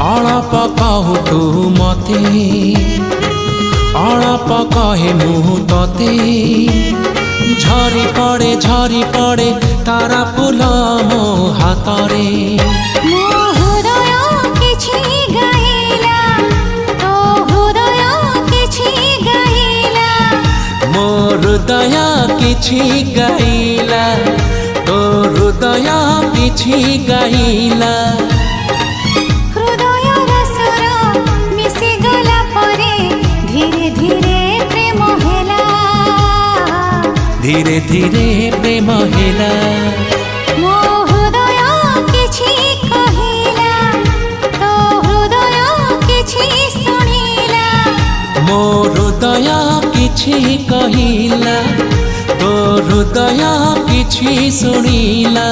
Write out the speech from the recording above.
अळप कहु तू मते अळप कहे मु तते झरी पड़े तारा फूल मो हातरे मो हृदय किछि गाइला तो हृदय किछि गाइला धीरे धीरे प्रेम हेला मो हृदय किछि कहिला तो हृदय किछि सुनिला मो हृदय किछि कहिला तो हृदय किछि सुनिला।